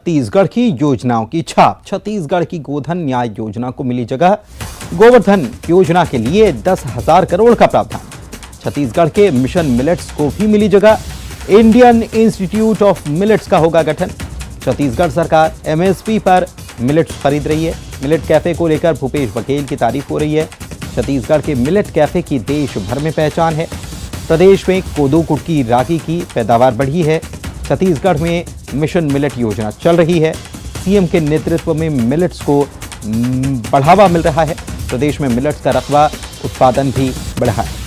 छत्तीसगढ़ की योजनाओं की छाप। छत्तीसगढ़ की गोधन न्याय योजना को मिली जगह। गोवर्धन योजना के लिए 10,000 करोड़ का प्रावधान। छत्तीसगढ़ के मिशन मिलेट्स को भी मिली जगह। इंडियन इंस्टीट्यूट ऑफ मिलेट्स का होगा गठन। छत्तीसगढ़ सरकार एमएसपी पर मिलेट्स खरीद रही है। मिलेट कैफे को लेकर भूपेश बघेल की तारीफ हो रही है। छत्तीसगढ़ के मिलेट कैफे की देश भर में पहचान है। प्रदेश में कोदो कुटकी रागी की पैदावार बढ़ी है। छत्तीसगढ़ में मिशन मिलेट योजना चल रही है। सीएम के नेतृत्व में मिलेट्स को बढ़ावा मिल रहा है। प्रदेश में मिलेट्स का रकबा उत्पादन भी बढ़ा है।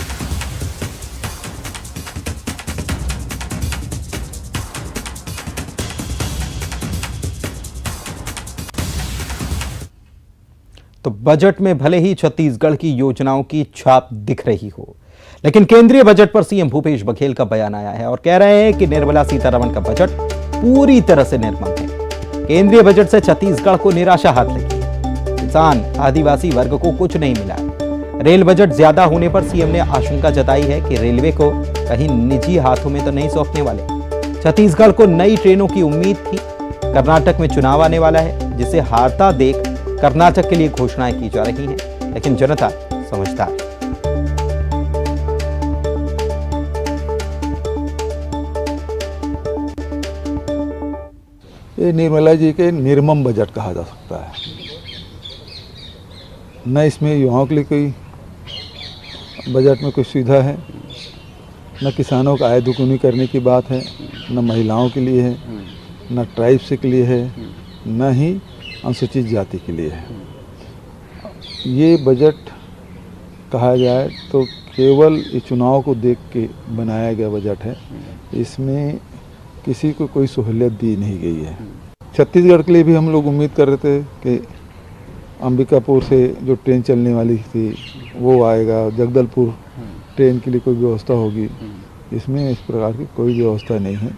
तो बजट में भले ही छत्तीसगढ़ की योजनाओं की छाप दिख रही हो, लेकिन केंद्रीय बजट पर सीएम भूपेश बघेल का बयान आया है और कह रहे हैं कि निर्मला सीतारमण का बजट पूरी तरह से निर्मम है। केंद्रीय बजट से छत्तीसगढ़ को निराशा हाथ लगी है। किसान आदिवासी वर्ग को कुछ नहीं मिला। रेल बजट ज्यादा होने पर सीएम ने आशंका जताई है कि रेलवे को कहीं निजी हाथों में तो नहीं सौंपने वाले। छत्तीसगढ़ को नई ट्रेनों की उम्मीद थी। कर्नाटक में चुनाव आने वाला है, जिसे हारता देख कर्नाटक के लिए घोषणाएं की जा रही हैं, लेकिन जनता समझदार है। ये निर्मला जी के निर्मम बजट कहा जा सकता है। न इसमें युवाओं के लिए कोई बजट में कोई सुविधा है, न किसानों का आय दुगुनी करने की बात है, न महिलाओं के लिए है, न ट्राइब्स के लिए है, न ही अनुसूचित जाति के लिए है। ये बजट कहा जाए तो केवल इस चुनाव को देख के बनाया गया बजट है। इसमें किसी को कोई सहूलियत दी नहीं गई है। छत्तीसगढ़ के लिए भी हम लोग उम्मीद कर रहे थे कि अंबिकापुर से जो ट्रेन चलने वाली थी वो आएगा, जगदलपुर ट्रेन के लिए कोई व्यवस्था होगी। इसमें इस प्रकार की कोई व्यवस्था नहीं है।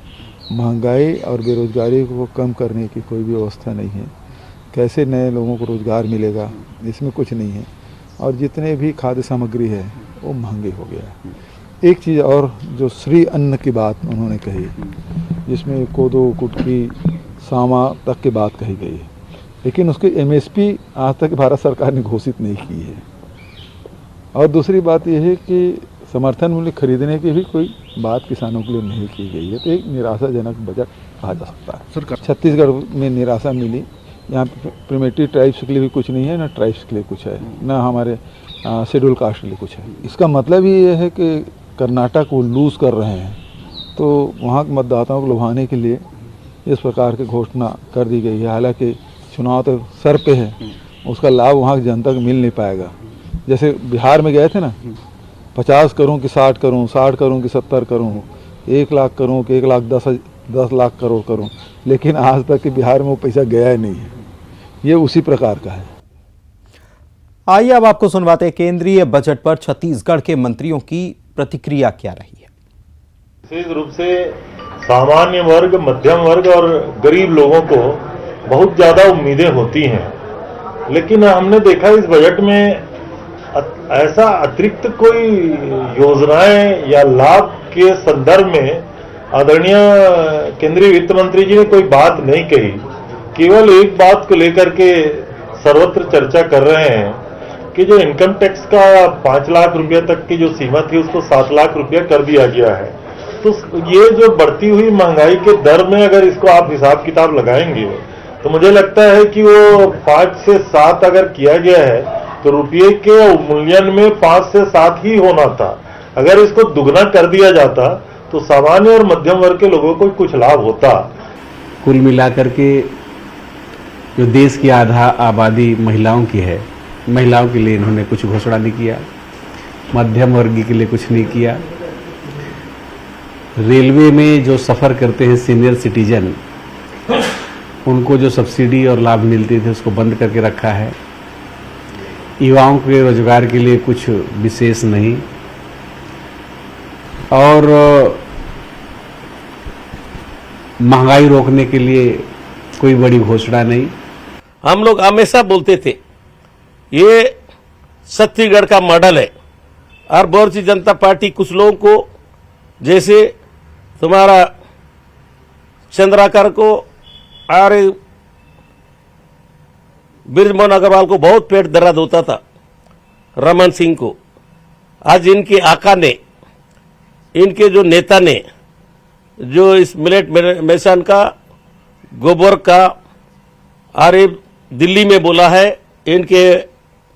महंगाई और बेरोजगारी को कम करने की कोई व्यवस्था नहीं है। कैसे नए लोगों को रोजगार मिलेगा, इसमें कुछ नहीं है। और जितने भी खाद्य सामग्री है वो महंगी हो गया है। एक चीज़ और, जो श्री अन्न की बात उन्होंने कही, जिसमें कोदो कुटकी सामा तक की बात कही गई है, लेकिन उसकी एमएसपी आज तक भारत सरकार ने घोषित नहीं की है। और दूसरी बात यह है कि समर्थन मूल्य खरीदने की भी कोई बात किसानों के लिए नहीं की गई है। तो एक निराशाजनक बजट कहा जा सकता है। छत्तीसगढ़ में निराशा मिली। यहाँ प्रिमेटिव ट्राइब्स के लिए भी कुछ नहीं है, ना ट्राइब्स के लिए कुछ है, ना हमारे शेड्यूल कास्ट के लिए कुछ है। इसका मतलब ये है कि कर्नाटक वो लूज़ कर रहे हैं, तो वहाँ के मतदाताओं को लुभाने के लिए इस प्रकार की घोषणा कर दी गई है। हालांकि चुनाव तो सर पे है, उसका लाभ वहाँ की जनता को मिल नहीं पाएगा। जैसे बिहार में गए थे ना, 50 करूँ कि 60 करूँ, 60 करूँ कि 70 करूँ, 1 लाख करूँ कि 1,10 लाख करोड़ करूँ, लेकिन आज तक कि बिहार में वो पैसा गया ही नहीं है। ये उसी प्रकार का है। आइए अब आपको सुनवाते हैं केंद्रीय बजट पर छत्तीसगढ़ के मंत्रियों की प्रतिक्रिया क्या रही है। विशेष रूप से सामान्य वर्ग, मध्यम वर्ग और गरीब लोगों को बहुत ज्यादा उम्मीदें होती हैं, लेकिन हमने देखा इस बजट में ऐसा अतिरिक्त कोई योजनाएं या लाभ के संदर्भ में आदरणीय केंद्रीय वित्त मंत्री जी ने कोई बात नहीं कही। केवल एक बात को लेकर के सर्वत्र चर्चा कर रहे हैं कि जो इनकम टैक्स का 5 लाख रुपया तक की जो सीमा थी उसको 7 लाख रुपया कर दिया गया है। तो ये जो बढ़ती हुई महंगाई के दर में अगर इसको आप हिसाब किताब लगाएंगे तो मुझे लगता है कि वो 5 से 7 अगर किया गया है तो रुपये के मूल्यन में 5 से 7 ही होना था। अगर इसको दुगना कर दिया जाता तो सामान्य और मध्यम वर्ग के लोगों को कुछ लाभ होता। कुल मिलाकर के जो देश की आधा आबादी महिलाओं की है, महिलाओं के लिए इन्होंने कुछ घोषणा नहीं किया, मध्यम वर्ग के लिए कुछ नहीं किया। रेलवे में जो सफ़र करते हैं सीनियर सिटीजन, उनको जो सब्सिडी और लाभ मिलते थे उसको बंद करके रखा है। युवाओं के रोजगार के लिए कुछ विशेष नहीं, और महंगाई रोकने के लिए कोई बड़ी घोषणा नहीं। हम लोग हमेशा बोलते थे ये छत्तीसगढ़ का मॉडल है, और भारतीय जनता पार्टी कुछ लोगों को, जैसे तुम्हारा चंद्राकर को अरे बृजमोहन अग्रवाल को बहुत पेट दर्द होता था, रमन सिंह को। आज इनके आका ने, इनके जो नेता ने, जो इस मिलेट मिशन का गोबर का अरे दिल्ली में बोला है, इनके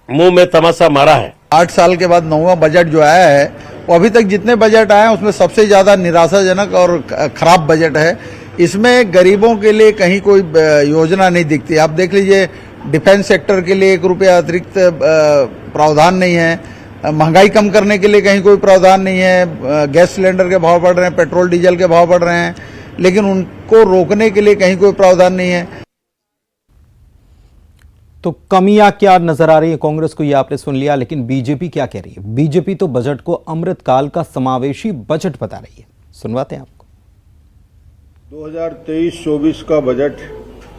मुंह में तमाशा मारा है। 8 साल के बाद 9वां बजट जो आया है, वो अभी तक जितने बजट आए हैं उसमें सबसे ज्यादा निराशाजनक और खराब बजट है। इसमें गरीबों के लिए कहीं कोई योजना नहीं दिखती। आप देख लीजिए, डिफेंस सेक्टर के लिए 1 रुपया अतिरिक्त प्रावधान नहीं है, महंगाई कम करने के लिए कहीं कोई प्रावधान नहीं है, गैस सिलेंडर के भाव बढ़ रहे हैं, पेट्रोल डीजल के भाव बढ़ रहे हैं, लेकिन उनको रोकने के लिए कहीं कोई प्रावधान नहीं है। तो कमियां क्या नजर आ रही है कांग्रेस को, ये आपने सुन लिया, लेकिन बीजेपी क्या कह रही है। बीजेपी तो बजट को अमृतकाल का समावेशी बजट बता रही है, सुनवाते हैं आपको। 2023-24 का बजट